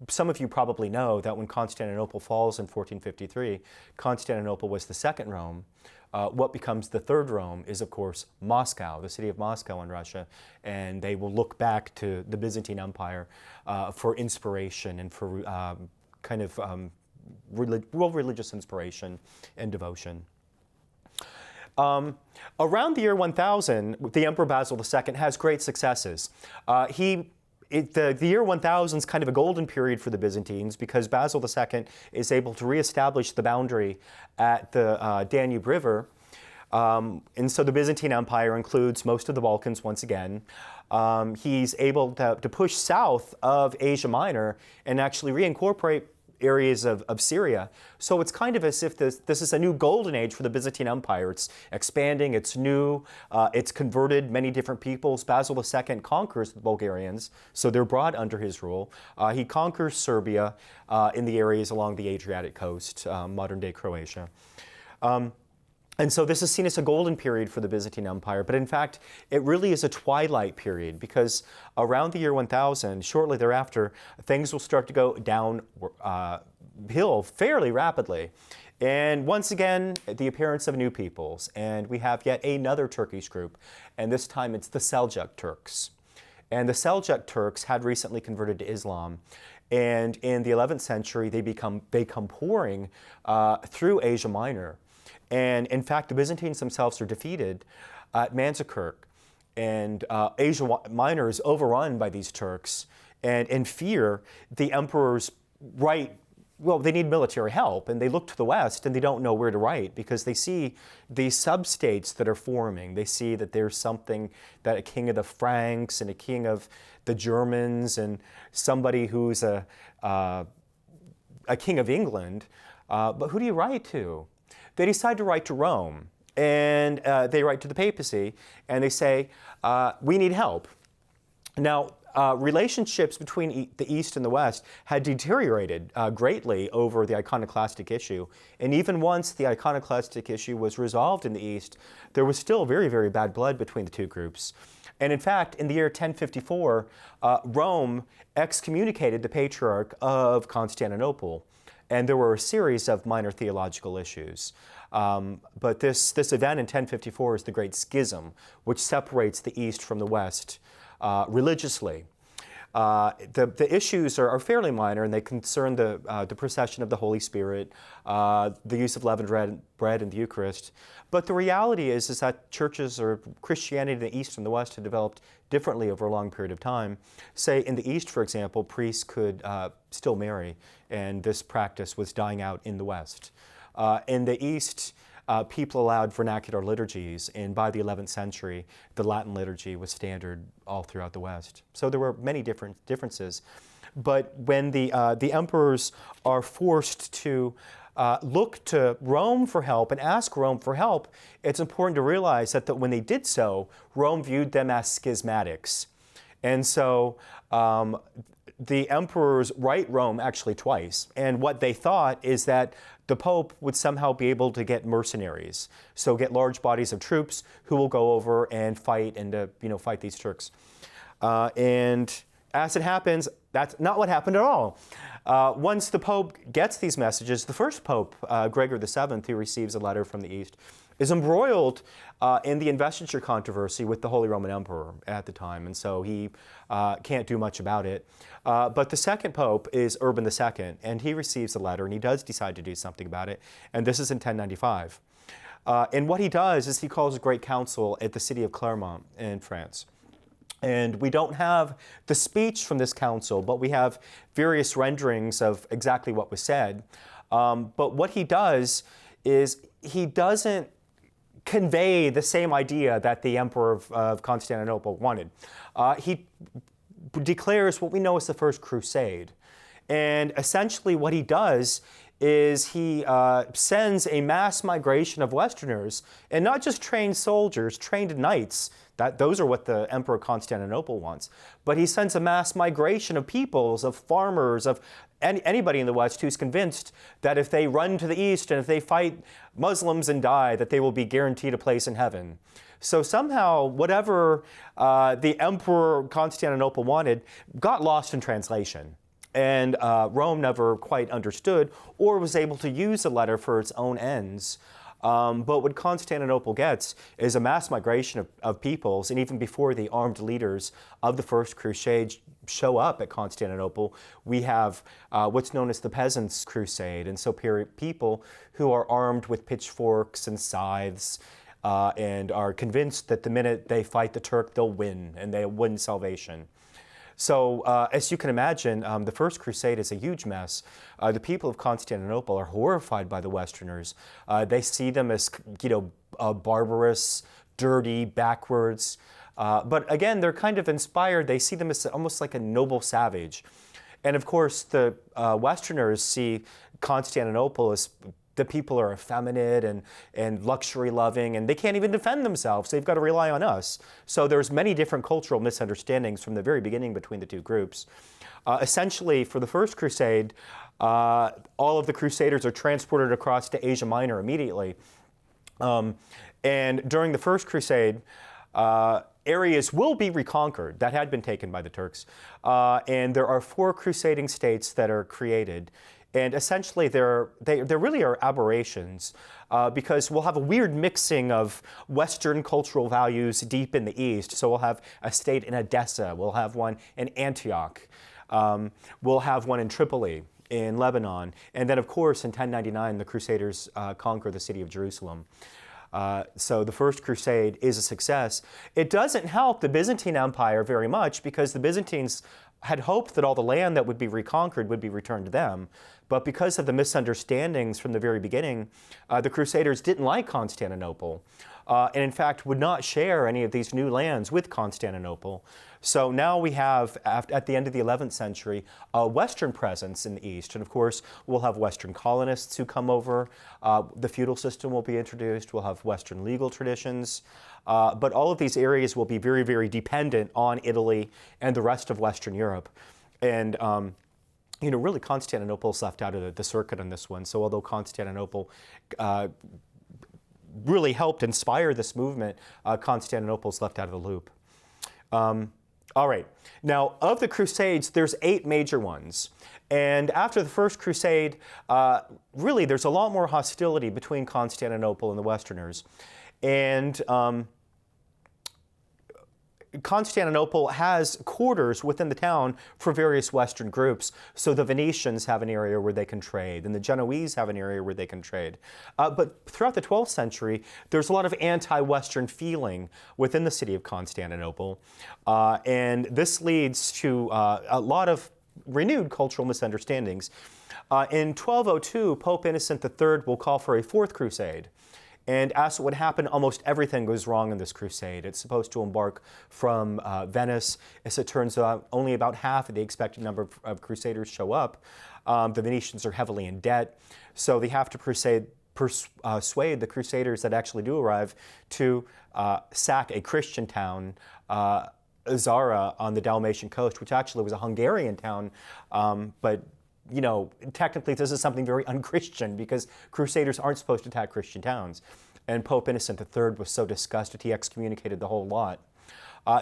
some of you probably know that when Constantinople falls in 1453, Constantinople was the second Rome. What becomes the third Rome is, of course, Moscow, the city of Moscow in Russia, and they will look back to the Byzantine Empire for inspiration and for kind of world religious inspiration and devotion. Around the year 1000, the Emperor Basil II has great successes. The year 1000 is kind of a golden period for the Byzantines because Basil II is able to reestablish the boundary at the Danube River. And so the Byzantine Empire includes most of the Balkans once again. He's able to push south of Asia Minor and actually reincorporate areas of Syria. So it's kind of as if this is a new golden age for the Byzantine Empire. It's expanding, it's new, it's converted many different peoples. Basil II conquers the Bulgarians, so they're brought under his rule. He conquers Serbia in the areas along the Adriatic coast, modern-day Croatia. And so this is seen as a golden period for the Byzantine Empire, but in fact, it really is a twilight period because around the year 1000, shortly thereafter, things will start to go downhill fairly rapidly. And once again, the appearance of new peoples, and we have yet another Turkish group, and this time it's the Seljuk Turks. And the Seljuk Turks had recently converted to Islam. And in the 11th century, they come pouring through Asia Minor. And in fact, the Byzantines themselves are defeated at Manzikert. and Asia Minor is overrun by these Turks, and in fear, the emperors write, well, they need military help, and they look to the West, and they don't know where to write, because they see these sub-states that are forming. They see that there's something, that a king of the Franks, and a king of the Germans, and somebody who's a king of England. But who do you write to? They decide to write to Rome, and they write to the papacy, and they say, we need help. Now, relationships between the East and the West had deteriorated greatly over the iconoclastic issue. And even once the iconoclastic issue was resolved in the East, there was still very, very bad blood between the two groups. And in fact, in the year 1054, Rome excommunicated the Patriarch of Constantinople. And there were a series of minor theological issues. But this event in 1054 is the Great Schism, which separates the East from the West religiously. The issues are fairly minor, and they concern the procession of the Holy Spirit, the use of leavened bread in the Eucharist. But the reality is that churches, or Christianity in the East and the West, had developed differently over a long period of time. Say, in the East, for example, priests could still marry, and this practice was dying out in the West. In the East, people allowed vernacular liturgies, and by the 11th century, the Latin liturgy was standard all throughout the West. So there were many differences. But when the emperors are forced to look to Rome for help and ask Rome for help, it's important to realize that when they did so, Rome viewed them as schismatics. And so the emperors write Rome actually twice. And what they thought is that the Pope would somehow be able to get mercenaries, so get large bodies of troops who will go over and fight and fight these Turks. And as it happens, that's not what happened at all. Once the Pope gets these messages, the first Pope, Gregory VII, who receives a letter from the East, is embroiled in the investiture controversy with the Holy Roman Emperor at the time, and so he can't do much about it. But the second Pope is Urban II, and he receives a letter, and he does decide to do something about it, and this is in 1095. And what he does is he calls a great council at the city of Clermont in France. And we don't have the speech from this council, but we have various renderings of exactly what was said. But what he does is he doesn't convey the same idea that the Emperor of Constantinople wanted. He declares what we know as the First Crusade. And essentially what he does is he sends a mass migration of Westerners, and not just trained soldiers, trained knights. Those are what the Emperor of Constantinople wants. But he sends a mass migration of peoples, of farmers, of anybody in the West who's convinced that if they run to the East and if they fight Muslims and die, that they will be guaranteed a place in heaven. So somehow, whatever the Emperor of Constantinople wanted got lost in translation. And Rome never quite understood or was able to use the letter for its own ends. But what Constantinople gets is a mass migration of peoples, and even before the armed leaders of the First Crusade show up at Constantinople, we have what's known as the Peasants' Crusade, and so people who are armed with pitchforks and scythes and are convinced that the minute they fight the Turk, they'll win, and they'll win salvation. So, as you can imagine, the First Crusade is a huge mess. The people of Constantinople are horrified by the Westerners. They see them as, barbarous, dirty, backwards. But again, they're kind of inspired. They see them as almost like a noble savage. And of course, the Westerners see Constantinople as the people are effeminate and luxury-loving, and they can't even defend themselves. They've got to rely on us. So there's many different cultural misunderstandings from the very beginning between the two groups. Essentially, for the First Crusade, all of the Crusaders are transported across to Asia Minor immediately. And during the First Crusade, areas will be reconquered that had been taken by the Turks. And there are 4 crusading states that are created. And essentially, they really are aberrations because we'll have a weird mixing of Western cultural values deep in the East. So we'll have a state in Edessa. We'll have one in Antioch. We'll have one in Tripoli, in Lebanon. And then, of course, in 1099, the Crusaders conquer the city of Jerusalem. So the First Crusade is a success. It doesn't help the Byzantine Empire very much because the Byzantines had hoped that all the land that would be reconquered would be returned to them. But because of the misunderstandings from the very beginning, the Crusaders didn't like Constantinople, and in fact would not share any of these new lands with Constantinople. So now we have, at the end of the 11th century, a Western presence in the East. And of course, we'll have Western colonists who come over. The feudal system will be introduced. We'll have Western legal traditions. But all of these areas will be very, very dependent on Italy and the rest of Western Europe. And you know, really Constantinople's left out of the circuit on this one. So although Constantinople really helped inspire this movement, Constantinople's left out of the loop. All right, now of the Crusades, there's 8 major ones. And after the First Crusade, really there's a lot more hostility between Constantinople and the Westerners. And Constantinople has quarters within the town for various Western groups. So the Venetians have an area where they can trade, and the Genoese have an area where they can trade. But throughout the 12th century, there's a lot of anti-Western feeling within the city of Constantinople. And this leads to a lot of renewed cultural misunderstandings. In 1202, Pope Innocent III will call for a 4th crusade. And as it would happen, almost everything goes wrong in this crusade. It's supposed to embark from Venice. As it turns out, only about half of the expected number of crusaders show up. The Venetians are heavily in debt, so they have to persuade the crusaders that actually do arrive to sack a Christian town, Zara, on the Dalmatian coast, which actually was a Hungarian town, but you know, technically this is something very un-Christian because crusaders aren't supposed to attack Christian towns. And Pope Innocent III was so disgusted he excommunicated the whole lot.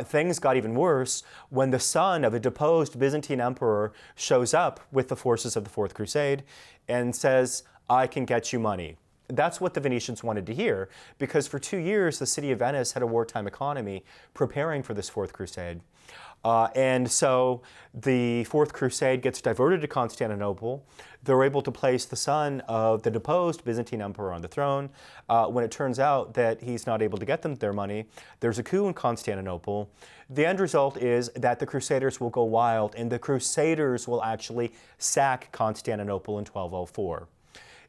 Things got even worse when the son of a deposed Byzantine emperor shows up with the forces of the 4th Crusade and says, "I can get you money." That's what the Venetians wanted to hear, because for 2 years the city of Venice had a wartime economy preparing for this 4th Crusade. And so the 4th Crusade gets diverted to Constantinople. They're able to place the son of the deposed Byzantine emperor on the throne. When it turns out that he's not able to get them their money, there's a coup in Constantinople. The end result is that the Crusaders will go wild, and the Crusaders will actually sack Constantinople in 1204.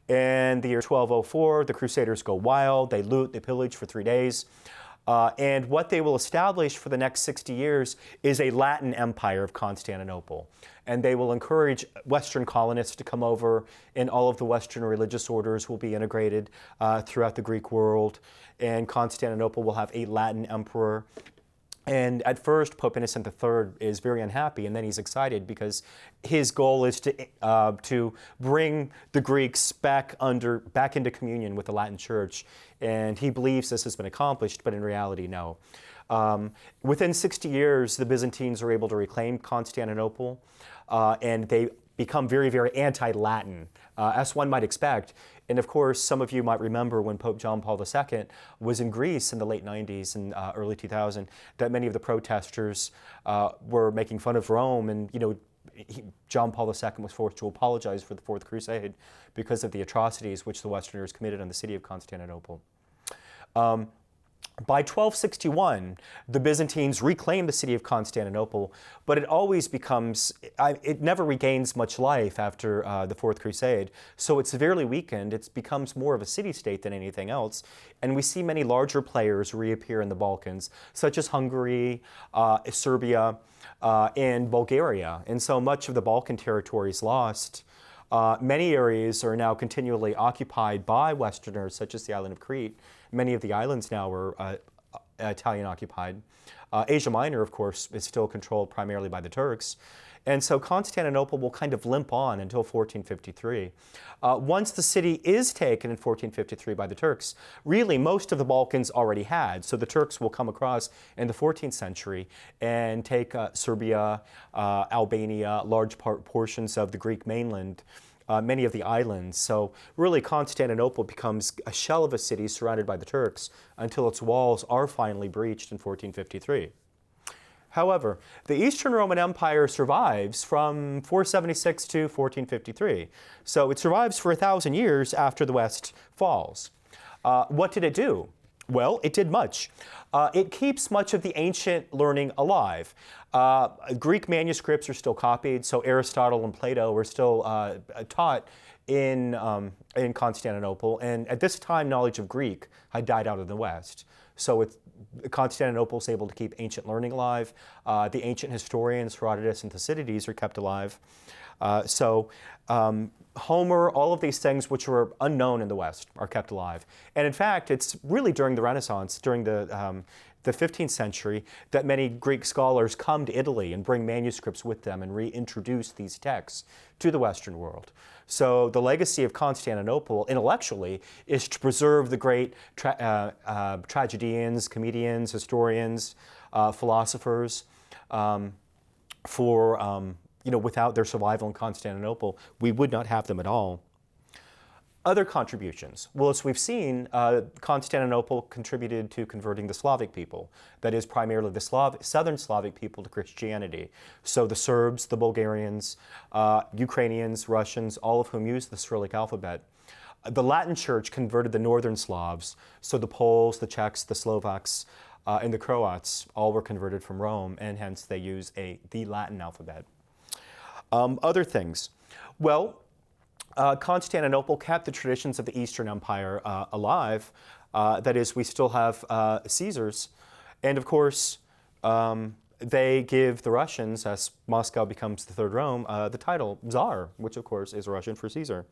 In the year 1204, the Crusaders go wild. They loot, they pillage for 3 days. And what they will establish for the next 60 years is a Latin empire of Constantinople. And they will encourage Western colonists to come over, and all of the Western religious orders will be integrated throughout the Greek world. And Constantinople will have a Latin emperor. And at first, Pope Innocent III is very unhappy, and then he's excited because his goal is to bring the Greeks back into communion with the Latin Church. And he believes this has been accomplished, but in reality, no. Within 60 years, the Byzantines are able to reclaim Constantinople, and they become very, very anti-Latin, as one might expect. And of course, some of you might remember when Pope John Paul II was in Greece in the late 90s and early 2000, that many of the protesters were making fun of Rome, and you know, John Paul II was forced to apologize for the 4th Crusade because of the atrocities which the Westerners committed on the city of Constantinople. By 1261, the Byzantines reclaim the city of Constantinople, but it always becomes, it never regains much life after the 4th Crusade. So it's severely weakened. It becomes more of a city-state than anything else. And we see many larger players reappear in the Balkans, such as Hungary, Serbia, and Bulgaria. And so much of the Balkan territory is lost. Many areas are now continually occupied by Westerners, such as the island of Crete. Many of the islands now are Italian-occupied. Asia Minor, of course, is still controlled primarily by the Turks. And so Constantinople will kind of limp on until 1453. Once the city is taken in 1453 by the Turks, really most of the Balkans already had. So the Turks will come across in the 14th century and take Serbia, Albania, large portions of the Greek mainland, many of the islands. So really Constantinople becomes a shell of a city surrounded by the Turks until its walls are finally breached in 1453. However, the Eastern Roman Empire survives from 476 to 1453. So it survives for 1,000 years after the West falls. What did it do? Well, it did much. It keeps much of the ancient learning alive. Greek manuscripts are still copied, so Aristotle and Plato were still taught in Constantinople, and at this time knowledge of Greek had died out of the West. So Constantinople is able to keep ancient learning alive. The ancient historians Herodotus and Thucydides are kept alive. Homer, all of these things which were unknown in the West are kept alive. And in fact, it's really during the Renaissance, during the 15th century, that many Greek scholars come to Italy and bring manuscripts with them and reintroduce these texts to the Western world. So the legacy of Constantinople, intellectually, is to preserve the great tragedians, comedians, historians, philosophers. Without their survival in Constantinople, we would not have them at all. Other contributions. Well, as we've seen, Constantinople contributed to converting the Slavic people. That is primarily the Southern Slavic people to Christianity. So the Serbs, the Bulgarians, Ukrainians, Russians, all of whom use the Cyrillic alphabet. The Latin Church converted the Northern Slavs. So the Poles, the Czechs, the Slovaks, and the Croats all were converted from Rome, and hence they use the Latin alphabet. Other things. Well, Constantinople kept the traditions of the Eastern Empire alive. That is, we still have Caesars. And of course, they give the Russians, as Moscow becomes the Third Rome, the title Tsar, which of course is Russian for Caesar.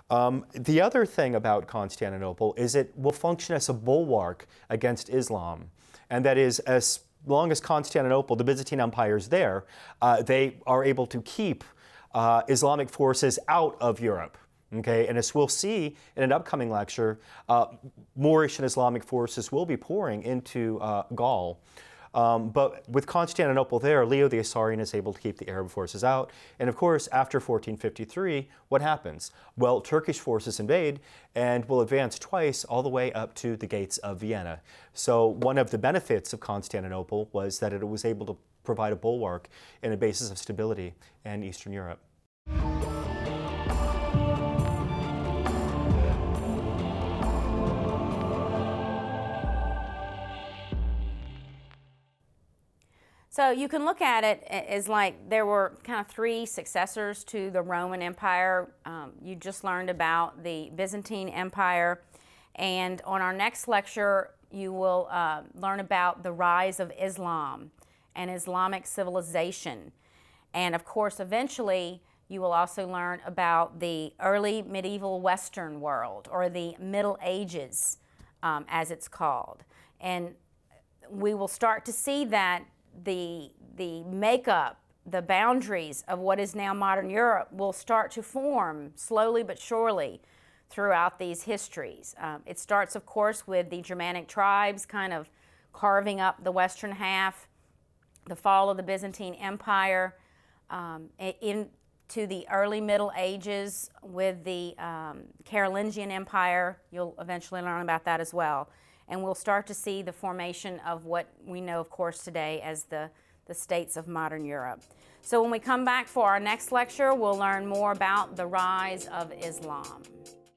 The other thing about Constantinople is it will function as a bulwark against Islam. And that is, as long as Constantinople, the Byzantine Empire, is there, they are able to keep Islamic forces out of Europe. Okay? And as we'll see in an upcoming lecture, Moorish and Islamic forces will be pouring into Gaul. But with Constantinople there, Leo the Isaurian is able to keep the Arab forces out. And of course, after 1453, what happens? Well, Turkish forces invade and will advance twice all the way up to the gates of Vienna. So one of the benefits of Constantinople was that it was able to provide a bulwark and a basis of stability in Eastern Europe. So you can look at it as like there were kind of three successors to the Roman Empire. You just learned about the Byzantine Empire. And on our next lecture, you will learn about the rise of Islam and Islamic civilization. And of course, eventually, you will also learn about the early medieval Western world, or the Middle Ages, as it's called. And we will start to see that the makeup, the boundaries of what is now modern Europe will start to form slowly but surely throughout these histories. It starts, of course, with the Germanic tribes kind of carving up the western half, the fall of the Byzantine Empire, into the early Middle Ages with the Carolingian Empire. You'll eventually learn about that as well. And we'll start to see the formation of what we know, of course, today as the states of modern Europe. So when we come back for our next lecture, we'll learn more about the rise of Islam.